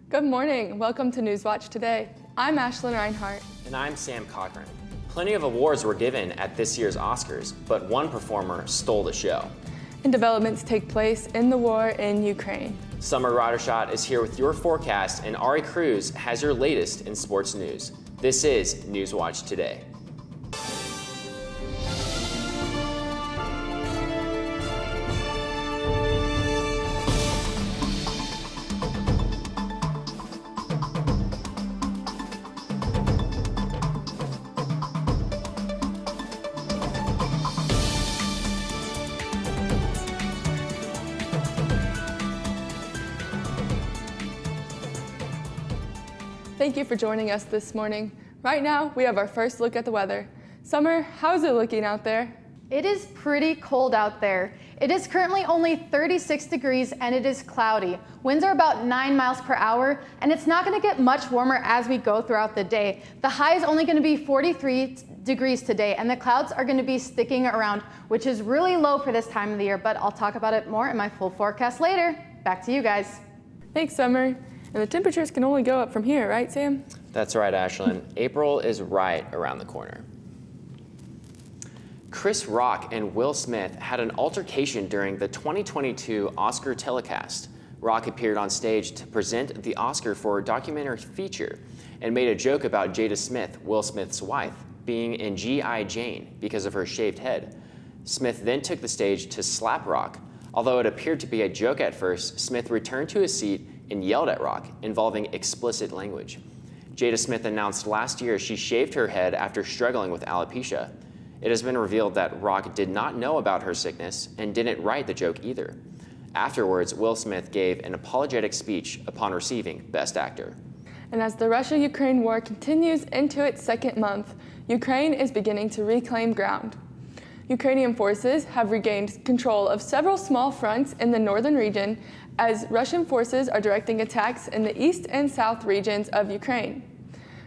Good morning. Welcome to Newswatch Today. I'm Ashlyn Reinhart. And I'm Sam Cochran. Plenty of awards were given at this year's Oscars, but one performer stole the show. And developments take place in the war in Ukraine. Summer Ridershot is here with your forecast, and Ari Cruz has your latest in sports news. This is Newswatch Today. Thank you for joining us this morning. Right now, we have our first look at the weather. Summer, how's it looking out there? It is pretty cold out there. It is currently only 36 degrees and it is cloudy. Winds are about 9 miles per hour, and it's not going to get much warmer as we go throughout the day. The high is only going to be 43 degrees today, and the clouds are going to be sticking around, which is really low for this time of the year, but I'll talk about it more in my full forecast later. Back to you guys. Thanks, Summer. And the temperatures can only go up from here, right, Sam? That's right, Ashlyn. April is right around the corner. Chris Rock and Will Smith had an altercation during the 2022 Oscar telecast. Rock appeared on stage to present the Oscar for a documentary feature and made a joke about Jada Smith, Will Smith's wife, being in G.I. Jane because of her shaved head. Smith then took the stage to slap Rock. Although it appeared to be a joke at first, Smith returned to his seat and yelled at Rock, involving explicit language. Jada Smith announced last year she shaved her head after struggling with alopecia. It has been revealed that Rock did not know about her sickness and didn't write the joke either. Afterwards, Will Smith gave an apologetic speech upon receiving Best Actor. And as the Russia-Ukraine war continues into its second month, Ukraine is beginning to reclaim ground. Ukrainian forces have regained control of several small fronts in the northern region as Russian forces are directing attacks in the east and south regions of Ukraine.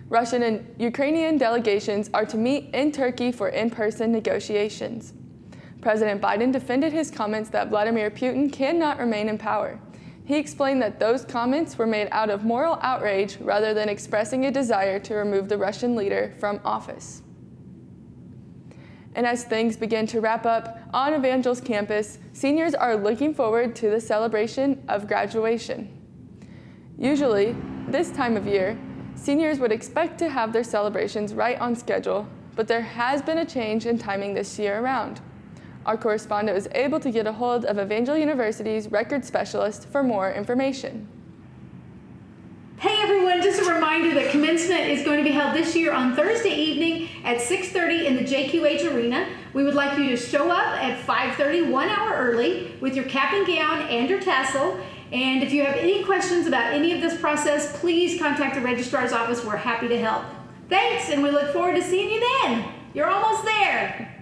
Russian and Ukrainian delegations are to meet in Turkey for in-person negotiations. President Biden defended his comments that Vladimir Putin cannot remain in power. He explained that those comments were made out of moral outrage rather than expressing a desire to remove the Russian leader from office. And as things begin to wrap up on Evangel's campus, seniors are looking forward to the celebration of graduation. Usually, this time of year, seniors would expect to have their celebrations right on schedule, but there has been a change in timing this year around. Our correspondent was able to get a hold of Evangel University's record specialist for more information. Hey everyone, just a reminder that commencement is going to be held this year on Thursday evening at 6:30 in the JQH Arena. We would like you to show up at 5:30, 1 hour early, with your cap and gown and your tassel. And if you have any questions about any of this process, please contact the registrar's office. We're happy to help. Thanks, and we look forward to seeing you then. You're almost there.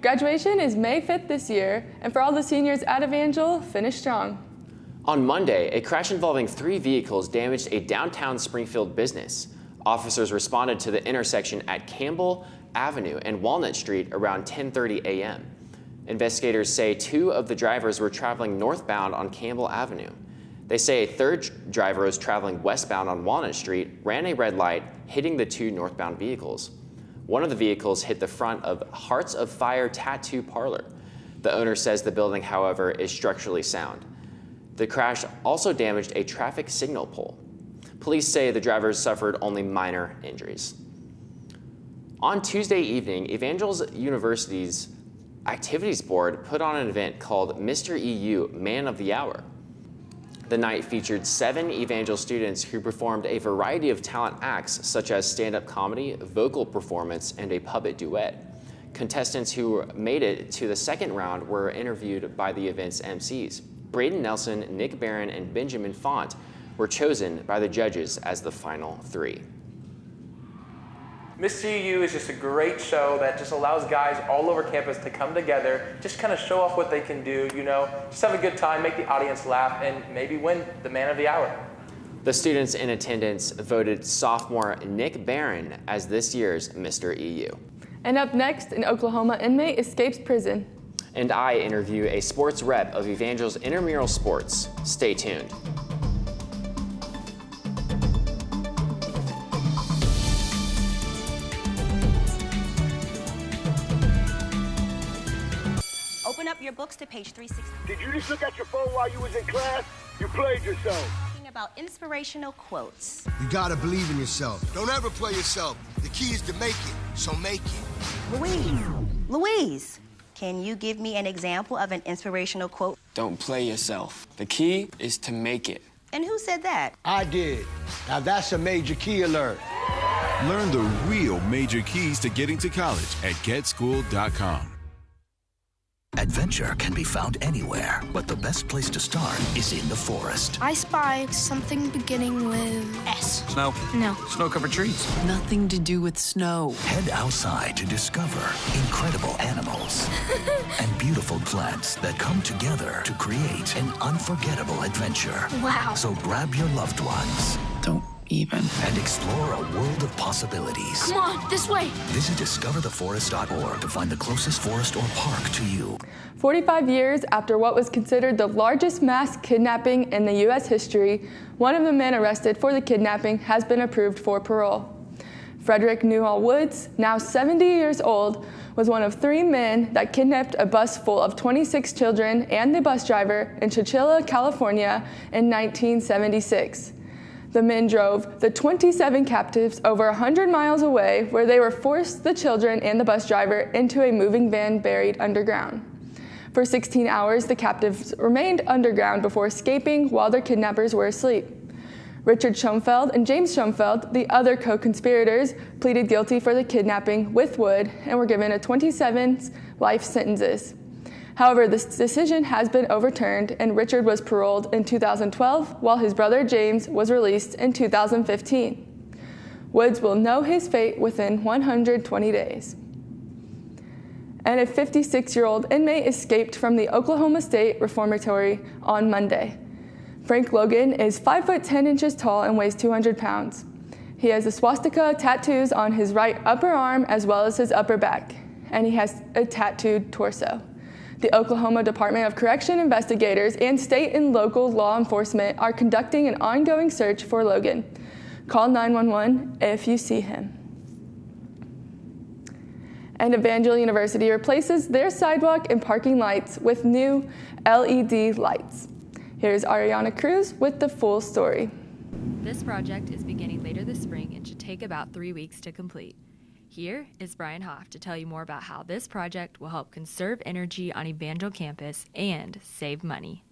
Graduation is May 5th this year, and for all the seniors at Evangel, finish strong. On Monday, a crash involving 3 vehicles damaged a downtown Springfield business. Officers responded to the intersection at Campbell Avenue and Walnut Street around 10:30 a.m. Investigators say 2 of the drivers were traveling northbound on Campbell Avenue. They say a third driver was traveling westbound on Walnut Street, ran a red light, hitting the 2 northbound vehicles. One of the vehicles hit the front of Hearts of Fire Tattoo Parlor. The owner says the building, however, is structurally sound. The crash also damaged a traffic signal pole. Police say the drivers suffered only minor injuries. On Tuesday evening, Evangel University's Activities Board put on an event called Mr. EU Man of the Hour. The night featured 7 Evangel students who performed a variety of talent acts such as stand-up comedy, vocal performance, and a puppet duet. Contestants who made it to the second round were interviewed by the event's MCs. Braden Nelson, Nick Barron, and Benjamin Font were chosen by the judges as the final 3. Mr. EU is just a great show that just allows guys all over campus to come together, just kind of show off what they can do, just have a good time, make the audience laugh, and maybe win the Man of the Hour. The students in attendance voted sophomore Nick Barron as this year's Mr. EU. And up next, an Oklahoma inmate escapes prison. And I interview a sports rep of Evangel's intramural sports. Stay tuned. open up your books to page 360. Did you just look at your phone while you was in class? You played yourself. Talking about inspirational quotes. You gotta believe in yourself. Don't ever play yourself. The key is to make it, so make it. Louise, can you give me an example of an inspirational quote? Don't play yourself. The key is to make it. And who said that? I did. Now that's a major key alert. Learn the real major keys to getting to college at getschool.com. Adventure can be found anywhere, but the best place to start is in the forest. I spy something beginning with S. Snow? No. Snow-covered trees? Nothing to do with snow. Head outside to discover incredible animals and beautiful plants that come together to create an unforgettable adventure. Wow. So grab your loved ones. Don't even. And explore a world of possibilities. Come on, this way. Visit discovertheforest.org to find the closest forest or park to you. 45 years after what was considered the largest mass kidnapping in the U.S. history, one of the men arrested for the kidnapping has been approved for parole. Frederick Newhall Woods, now 70 years old, was one of 3 men that kidnapped a bus full of 26 children and the bus driver in Chowchilla, California in 1976. The men drove the 27 captives over 100 miles away, where they were forced, the children and the bus driver, into a moving van buried underground. For 16 hours, the captives remained underground before escaping while their kidnappers were asleep. Richard Schoenfeld and James Schoenfeld, the other co-conspirators, pleaded guilty for the kidnapping with Wood and were given a 27 life sentences. However, this decision has been overturned, and Richard was paroled in 2012, while his brother James was released in 2015. Woods will know his fate within 120 days. And a 56-year-old inmate escaped from the Oklahoma State Reformatory on Monday. Frank Logan is 5 foot 10 inches tall and weighs 200 pounds. He has a swastika tattoos on his right upper arm as well as his upper back, and he has a tattooed torso. The Oklahoma Department of Correction investigators and state and local law enforcement are conducting an ongoing search for Logan. Call 911 if you see him. And Evangel University replaces their sidewalk and parking lights with new LED lights. Here's Ariana Cruz with the full story. This project is beginning later this spring and should take about 3 weeks to complete. Here is Brian Hoff to tell you more about how this project will help conserve energy on Evangel campus and save money.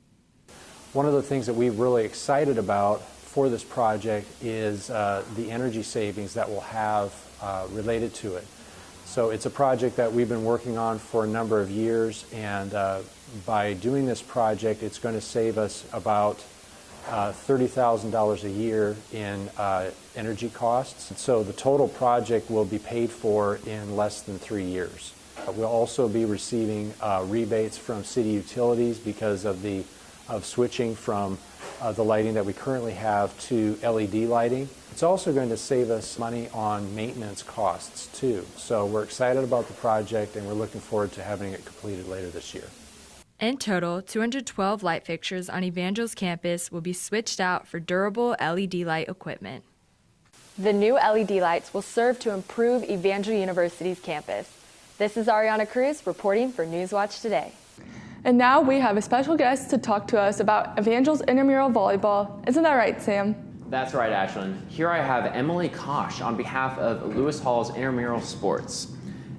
One of the things that we're really excited about for this project is the energy savings that we'll have related to it. So it's a project that we've been working on for a number of years, and by doing this project, it's going to save us about $30,000 a year in energy costs. So the total project will be paid for in less than 3 years. We'll also be receiving rebates from city utilities because of switching from the lighting that we currently have to LED lighting. It's also going to save us money on maintenance costs too. So we're excited about the project, and we're looking forward to having it completed later this year. In total, 212 light fixtures on Evangel's campus will be switched out for durable LED light equipment. The new LED lights will serve to improve Evangel University's campus. This is Ariana Cruz reporting for Newswatch Today. And now we have a special guest to talk to us about Evangel's intramural volleyball. Isn't that right, Sam? That's right, Ashlyn. Here I have Emily Kosh on behalf of Lewis Hall's Intramural Sports.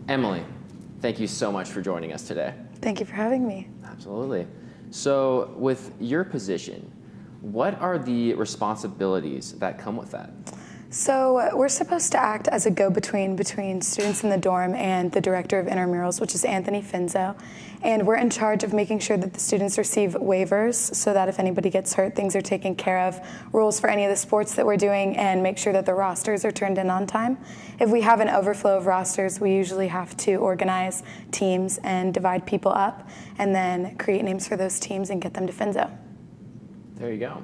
Emily, thank you so much for joining us today. Thank you for having me. Absolutely. So with your position, what are the responsibilities that come with that? So we're supposed to act as a go-between between students in the dorm and the director of intramurals, which is Anthony Finzo. And we're in charge of making sure that the students receive waivers so that if anybody gets hurt, things are taken care of, rules for any of the sports that we're doing, and make sure that the rosters are turned in on time. If we have an overflow of rosters, we usually have to organize teams and divide people up and then create names for those teams and get them to Finzo. There you go.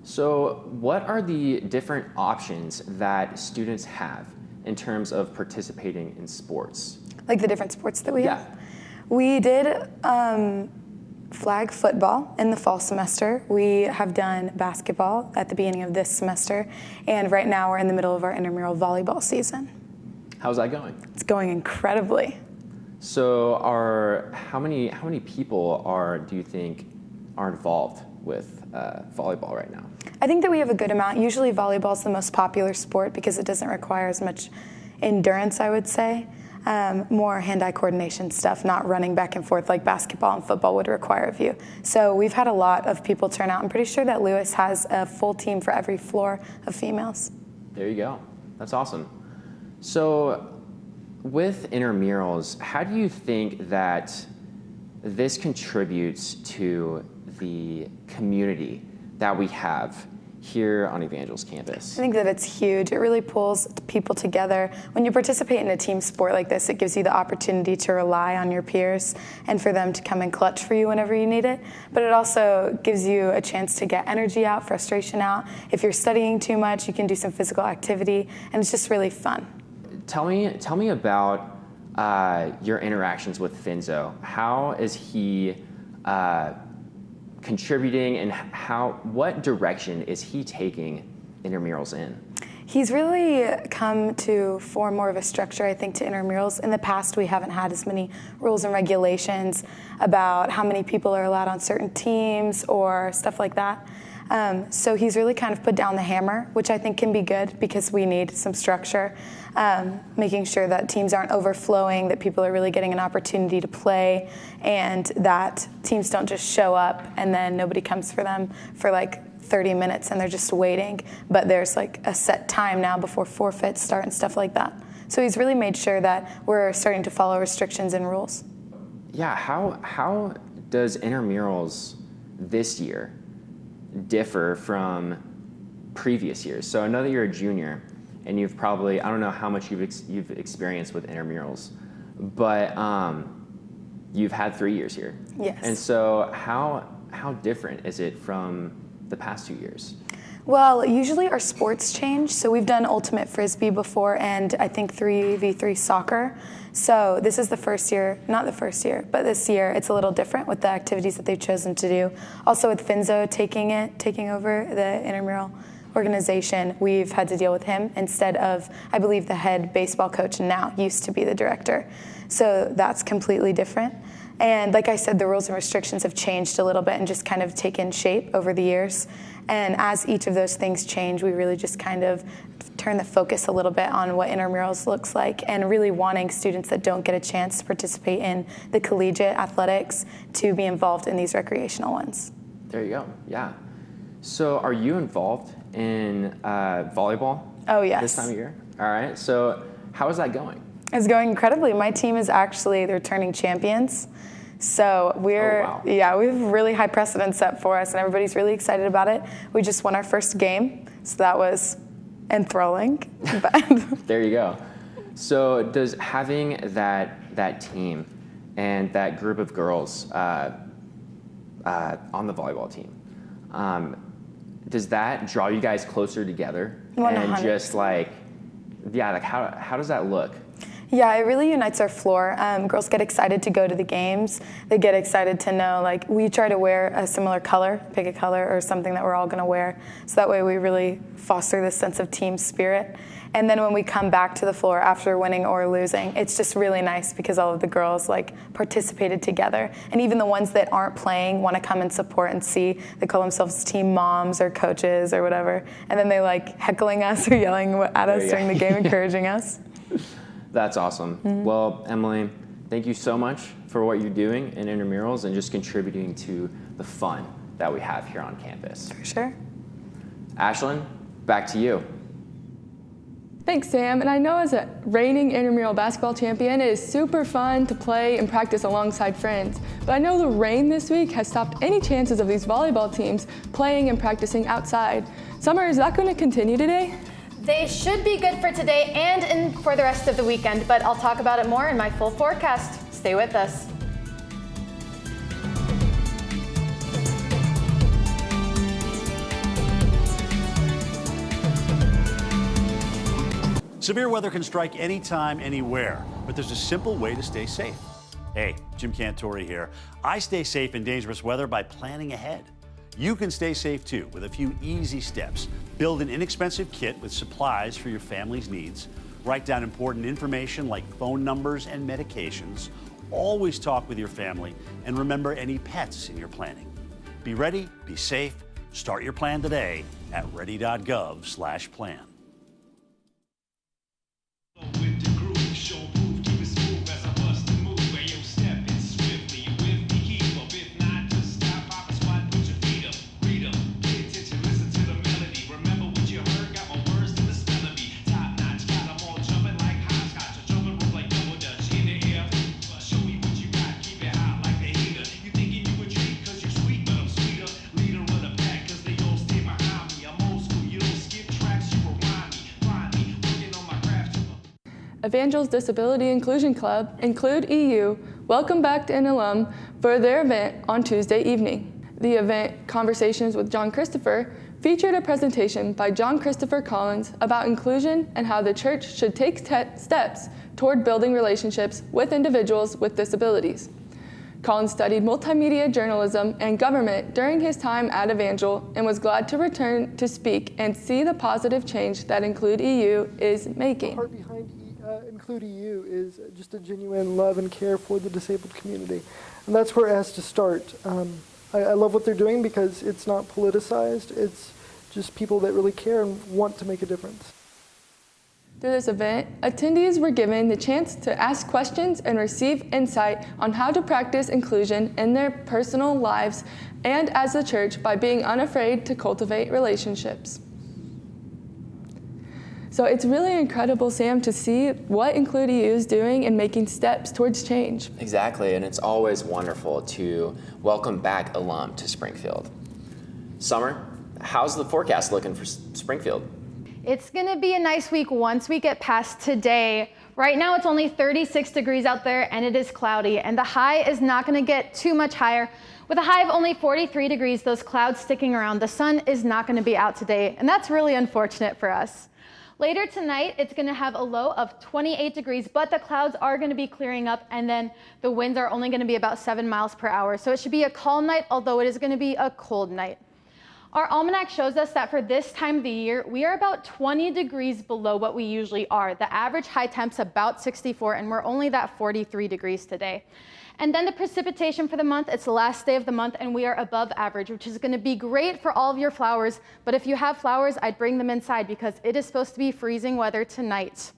So what are the different options that students have in terms of participating in sports? Like the different sports that we have? We did flag football in the fall semester. We have done basketball at the beginning of this semester. And right now we're in the middle of our intramural volleyball season. How's that going? It's going incredibly. So how many people do you think are involved with volleyball right now? I think that we have a good amount. Usually volleyball is the most popular sport because it doesn't require as much endurance, I would say. More hand-eye coordination stuff, not running back and forth like basketball and football would require of you. So we've had a lot of people turn out. I'm pretty sure that Lewis has a full team for every floor of females. There you go. That's awesome. So with intramurals, how do you think that this contributes to the community that we have here on Evangel's campus? I think that it's huge. It really pulls people together. When you participate in a team sport like this, it gives you the opportunity to rely on your peers and for them to come and clutch for you whenever you need it. But it also gives you a chance to get energy out, frustration out. If you're studying too much, you can do some physical activity, and it's just really fun. Tell me about your interactions with Finzo. How is he contributing, and what direction is he taking intramurals in? He's really come to form more of a structure, I think, to intramurals. In the past, we haven't had as many rules and regulations about how many people are allowed on certain teams or stuff like that. So he's really kind of put down the hammer, which I think can be good because we need some structure, making sure that teams aren't overflowing, that people are really getting an opportunity to play, and that teams don't just show up and then nobody comes for them for like 30 minutes and they're just waiting. But there's like a set time now before forfeits start and stuff like that. So he's really made sure that we're starting to follow restrictions and rules. Yeah, how does intramurals this year differ from previous years? So I know that you're a junior and you've probably, I don't know how much you've experienced with intramurals, but you've had 3 years here. Yes. And so how different is it from the past 2 years? Well, usually our sports change. So we've done ultimate frisbee before and I think 3v3 soccer. So this is the first year, not the first year, but this year it's a little different with the activities that they've chosen to do. Also with Finzo taking over the intramural organization, we've had to deal with him instead of, I believe, the head baseball coach now used to be the director. So that's completely different. And like I said, the rules and restrictions have changed a little bit and just kind of taken shape over the years. And as each of those things change, we really just kind of turn the focus a little bit on what intramurals looks like and really wanting students that don't get a chance to participate in the collegiate athletics to be involved in these recreational ones. There you go, yeah. So are you involved in volleyball? Oh, yes. This time of year? All right, so how is that going? It's going incredibly. My team is actually the returning champions. So we're, we have really high precedent set for us and everybody's really excited about it. We just won our first game, so that was enthralling. There you go. So does having that team and that group of girls on the volleyball team, does that draw you guys closer together? 100%. And just how does that look? Yeah, it really unites our floor. Girls get excited to go to the games. They get excited to know, we try to wear a similar color, pick a color or something that we're all gonna wear. So that way we really foster this sense of team spirit. And then when we come back to the floor after winning or losing, it's just really nice because all of the girls participated together. And even the ones that aren't playing want to come and support and see. They call themselves team moms or coaches or whatever. And then they heckling us or yelling at us during the game, encouraging us. That's awesome. Mm-hmm. Well, Emily, thank you so much for what you're doing in intramurals and just contributing to the fun that we have here on campus. For sure. Ashlyn, back to you. Thanks, Sam. And I know as a reigning intramural basketball champion, it is super fun to play and practice alongside friends. But I know the rain this week has stopped any chances of these volleyball teams playing and practicing outside. Summer, is that going to continue today? They should be good for today and for the rest of the weekend, but I'll talk about it more in my full forecast. Stay with us. Severe weather can strike anytime, anywhere, but there's a simple way to stay safe. Hey, Jim Cantore here. I stay safe in dangerous weather by planning ahead. You can stay safe too with a few easy steps. Build an inexpensive kit with supplies for your family's needs. Write down important information like phone numbers and medications. Always talk with your family and remember any pets in your planning. Be ready, be safe, start your plan today at ready.gov/plan. Evangel's Disability Inclusion Club, Include EU, welcomed back an alum for their event on Tuesday evening. The event, Conversations with John Christopher, featured a presentation by John Christopher Collins about inclusion and how the church should take steps toward building relationships with individuals with disabilities. Collins studied multimedia journalism and government during his time at Evangel and was glad to return to speak and see the positive change that Include EU is making. The heart behind Include EU is just a genuine love and care for the disabled community. And that's where it has to start. I love what they're doing because it's not politicized. It's just people that really care and want to make a difference. Through this event, attendees were given the chance to ask questions and receive insight on how to practice inclusion in their personal lives and as a church by being unafraid to cultivate relationships. So it's really incredible, Sam, to see what Include EU is doing and making steps towards change. Exactly, and it's always wonderful to welcome back alum to Springfield. Summer, how's the forecast looking for Springfield? It's gonna be a nice week once we get past today. Right now it's only 36 degrees out there and it is cloudy, and the high is not gonna get too much higher. With a high of only 43 degrees, those clouds sticking around, the sun is not gonna be out today, and that's really unfortunate for us. Later tonight, it's gonna have a low of 28 degrees, but the clouds are gonna be clearing up, and then the winds are only gonna be about 7 miles per hour. So it should be a calm night, although it is gonna be a cold night. Our almanac shows us that for this time of the year, we are about 20 degrees below what we usually are. The average high temp's about 64, and we're only at 43 degrees today. And then the precipitation for the month, it's the last day of the month, and we are above average, which is gonna be great for all of your flowers. But if you have flowers, I'd bring them inside because it is supposed to be freezing weather tonight.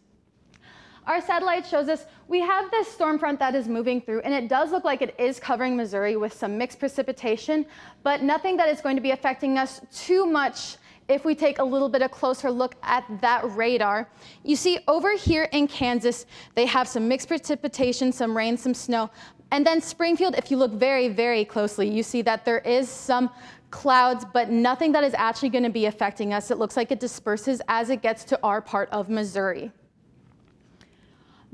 Our satellite shows us we have this storm front that is moving through, and it does look like it is covering Missouri with some mixed precipitation, but nothing that is going to be affecting us too much. If we take a little bit of closer look at that radar, you see over here in Kansas, they have some mixed precipitation, some rain, some snow. And then Springfield, if you look very, very closely, you see that there is some clouds, but nothing that is actually going to be affecting us. It looks like it disperses as it gets to our part of Missouri.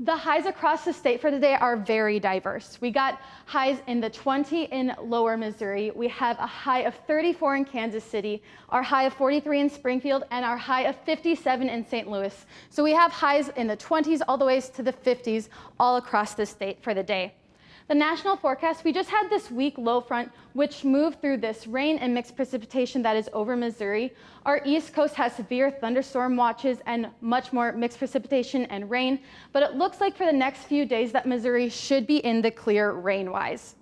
The highs across the state for today are very diverse. We got highs in the 20 in lower Missouri. We have a high of 34 in Kansas City, our high of 43 in Springfield, and our high of 57 in St. Louis. So we have highs in the 20s all the way to the 50s all across the state for the day. The national forecast, we just had this weak low front, which moved through this rain and mixed precipitation that is over Missouri. Our East Coast has severe thunderstorm watches and much more mixed precipitation and rain, but it looks like for the next few days that Missouri should be in the clear rain-wise.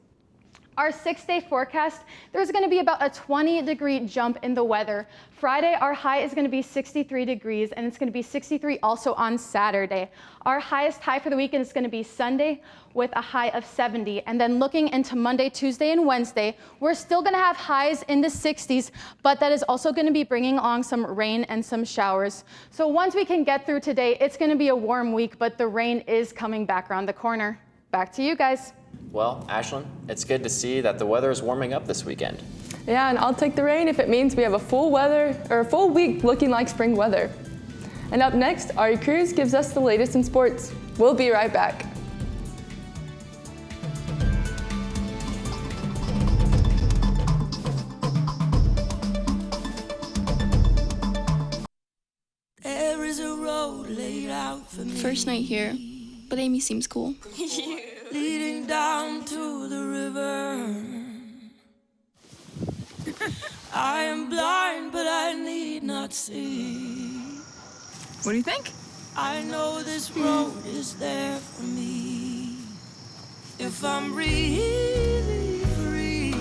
Our 6-day forecast, there's going to be about a 20-degree jump in the weather. Friday, our high is going to be 63 degrees, and it's going to be 63 also on Saturday. Our highest high for the weekend is going to be Sunday with a high of 70. And then looking into Monday, Tuesday, and Wednesday, we're still going to have highs in the 60s, but that is also going to be bringing along some rain and some showers. So once we can get through today, it's going to be a warm week, but the rain is coming back around the corner. Back to you guys. Well, Ashlyn, it's good to see that the weather is warming up this weekend. Yeah, and I'll take the rain if it means we have a full week looking like spring weather. And up next, Ari Cruz gives us the latest in sports. We'll be right back. There is a road laid out for me. First night here, but Amy seems cool. Leading down to the river. I am blind, but I need not see. What do you think? I know this road is there for me. If if I'm really free.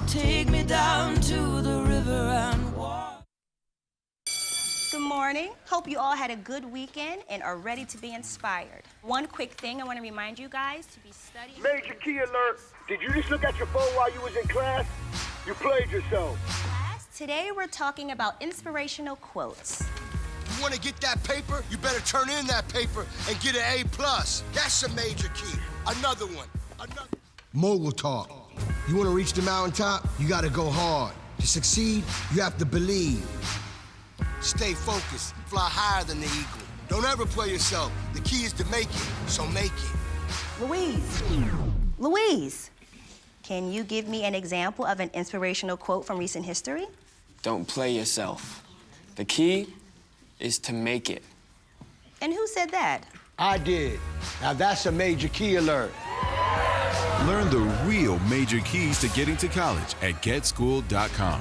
Take me down to the river and walk. Good morning. Hope you all had a good weekend and are ready to be inspired. One quick thing I want to remind you guys to be studying. Major key alert. Did you just look at your phone while you was in class? You played yourself. Class, today we're talking about inspirational quotes. You want to get that paper? You better turn in that paper and get an A+. That's a major key. Another one. Mogul talk. You want to reach the mountaintop? You got to go hard. To succeed, you have to believe. Stay focused. Fly higher than the eagle. Don't ever play yourself. The key is to make it, so make it. Louise, can you give me an example of an inspirational quote from recent history? Don't play yourself. The key is to make it. And who said that? I did. Now that's a major key alert. Learn the real major keys to getting to college at getschool.com.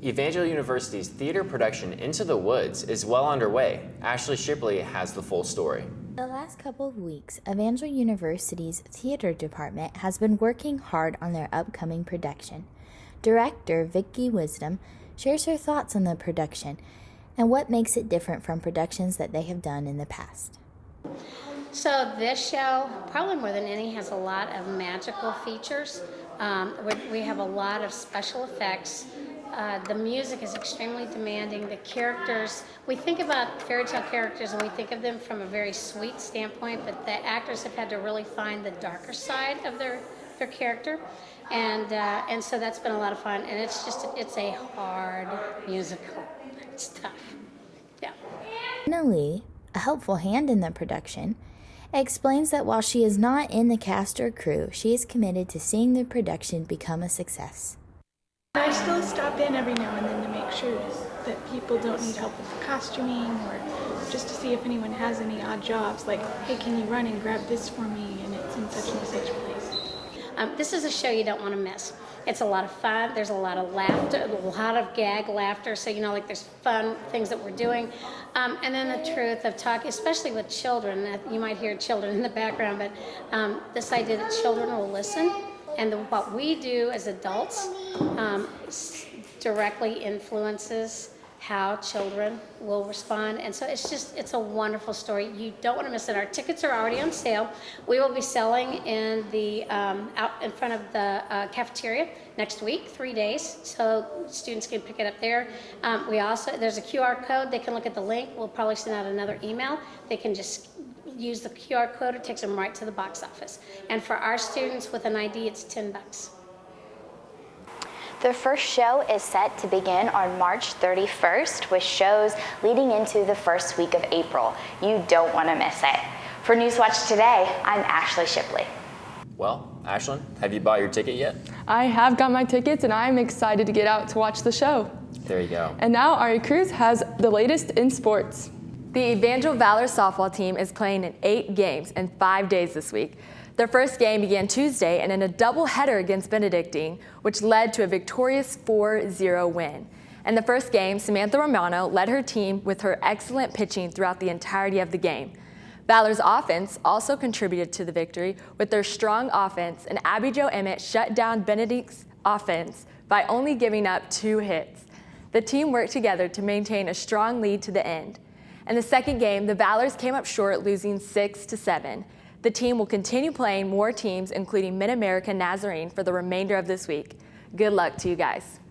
Evangel University's theater production Into the Woods is well underway. Ashley Shipley has the full story. The last couple of weeks, Evangel University's theater department has been working hard on their upcoming production. Director Vicki Wisdom shares her thoughts on the production and what makes it different from productions that they have done in the past. So this show, probably more than any, has a lot of magical features. We have a lot of special effects. The music is extremely demanding. The characters, we think about fairy tale characters and we think of them from a very sweet standpoint, but the actors have had to really find the darker side of their character. And so that's been a lot of fun. And it's a hard musical. It's tough. Yeah. Anna Lee, a helpful hand in the production, explains that while she is not in the cast or crew, she is committed to seeing the production become a success. I still stop in every now and then to make sure that people don't need help with the costuming, or just to see if anyone has any odd jobs, like, hey, can you run and grab this for me, and it's in such and such place. This is a show you don't want to miss. It's a lot of fun. There's a lot of laughter, a lot of gag laughter, so like there's fun things that we're doing. And then the truth of talking, especially with children. You might hear children in the background, but this idea that children will listen. And what we do as adults directly influences how children will respond. And so it's a wonderful story. You don't want to miss it. Our tickets are already on sale. We will be selling in the out in front of the cafeteria next week, 3 days, so students can pick it up there. There's a QR code. They can look at the link. We'll probably send out another email. They can just use the QR code. It takes them right to the box office. And for our students with an ID, it's $10. The first show is set to begin on March 31st, with shows leading into the first week of April. You don't want to miss it. For Newswatch Today, I'm Ashley Shipley. Well, Ashlyn, have you bought your ticket yet? I have got my tickets and I'm excited to get out to watch the show. There you go. And now Ari Cruz has the latest in sports. The Evangel Valor softball team is playing in 8 games in 5 days this week. Their first game began Tuesday and in a doubleheader against Benedictine, which led to a victorious 4-0 win. In the first game, Samantha Romano led her team with her excellent pitching throughout the entirety of the game. Valor's offense also contributed to the victory with their strong offense, and Abby Jo Emmett shut down Benedictine's offense by only giving up 2 hits. The team worked together to maintain a strong lead to the end. In the second game, the Valors came up short, losing 6-7. The team will continue playing more teams, including Mid-America Nazarene, for the remainder of this week. Good luck to you guys.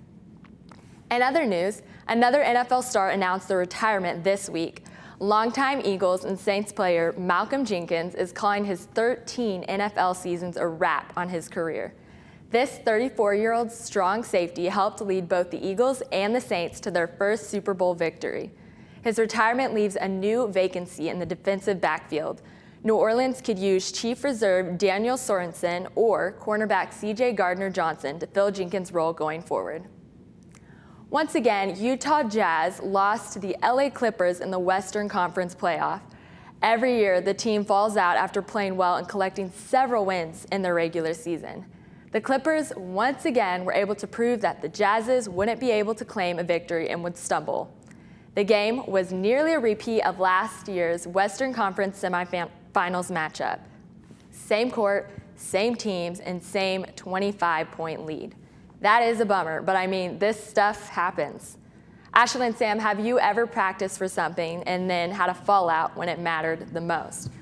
In other news, another NFL star announced their retirement this week. Longtime Eagles and Saints player Malcolm Jenkins is calling his 13 NFL seasons a wrap on his career. This 34-year-old strong safety helped lead both the Eagles and the Saints to their first Super Bowl victory. His retirement leaves a new vacancy in the defensive backfield. New Orleans could use Chief Reserve Daniel Sorensen or cornerback C.J. Gardner-Johnson to fill Jenkins' role going forward. Once again, Utah Jazz lost to the LA Clippers in the Western Conference playoff. Every year, the team falls out after playing well and collecting several wins in the regular season. The Clippers once again were able to prove that the Jazzes wouldn't be able to claim a victory and would stumble. The game was nearly a repeat of last year's Western Conference semifinals matchup. Same court, same teams, and same 25-point lead. That is a bummer, but I mean, this stuff happens. Ashley and Sam, have you ever practiced for something and then had a fallout when it mattered the most?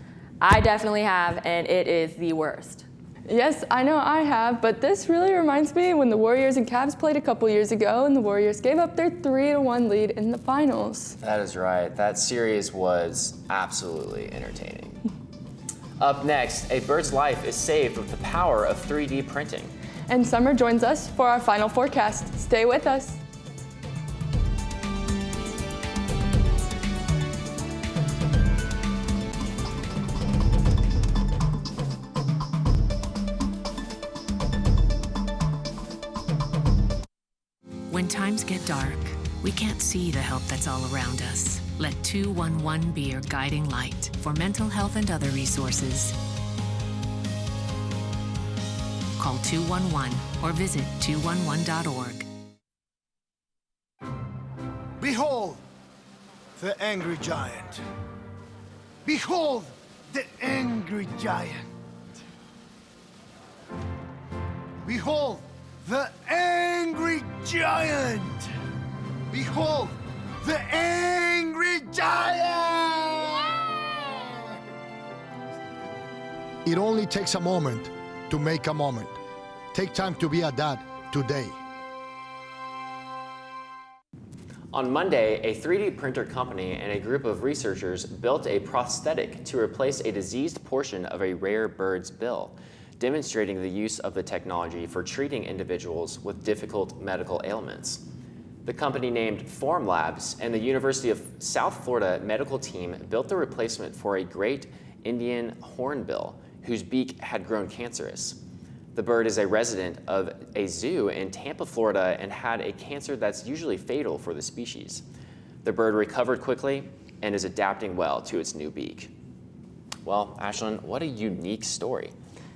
I definitely have, and it is the worst. Yes, I know I have, but this really reminds me when the Warriors and Cavs played a couple years ago and the Warriors gave up their 3-1 lead in the finals. That is right. That series was absolutely entertaining. Up next, a bird's life is saved with the power of 3D printing. And Summer joins us for our final forecast. Stay with us. When times get dark, we can't see the help that's all around us. Let 211 be your guiding light for mental health and other resources. Call 211 or visit 211.org. Behold, the angry giant. Behold, the angry giant. Behold, the angry giant. Behold, the angry giant. It only takes a moment to make a moment. Take time to be a dad today. On Monday, a 3D printer company and a group of researchers built a prosthetic to replace a diseased portion of a rare bird's bill, demonstrating the use of the technology for treating individuals with difficult medical ailments. The company named Formlabs and the University of South Florida medical team built the replacement for a great Indian hornbill whose beak had grown cancerous. The bird is a resident of a zoo in Tampa, Florida, and had a cancer that's usually fatal for the species. The bird recovered quickly and is adapting well to its new beak. Well, Ashlyn, what a unique story.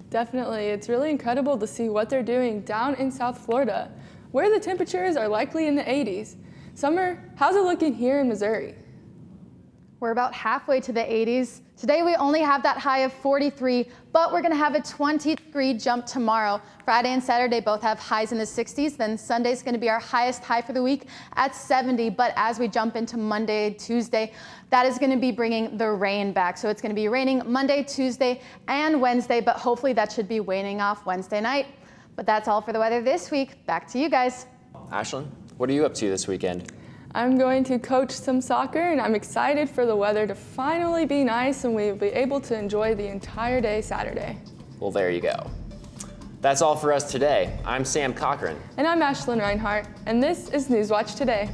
Definitely, it's really incredible to see what they're doing down in South Florida, where the temperatures are likely in the 80s. Summer, how's it looking here in Missouri? We're about halfway to the 80s. Today we only have that high of 43, but we're gonna have a 20-degree jump tomorrow. Friday and Saturday both have highs in the 60s, then Sunday's gonna be our highest high for the week at 70, but as we jump into Monday, Tuesday, that is gonna be bringing the rain back. So it's gonna be raining Monday, Tuesday, and Wednesday, but hopefully that should be waning off Wednesday night. But that's all for the weather this week. Back to you guys. Ashlyn, what are you up to this weekend? I'm going to coach some soccer, and I'm excited for the weather to finally be nice and we'll be able to enjoy the entire day Saturday. Well, there you go. That's all for us today. I'm Sam Cochran. And I'm Ashlyn Reinhart, and this is Newswatch Today.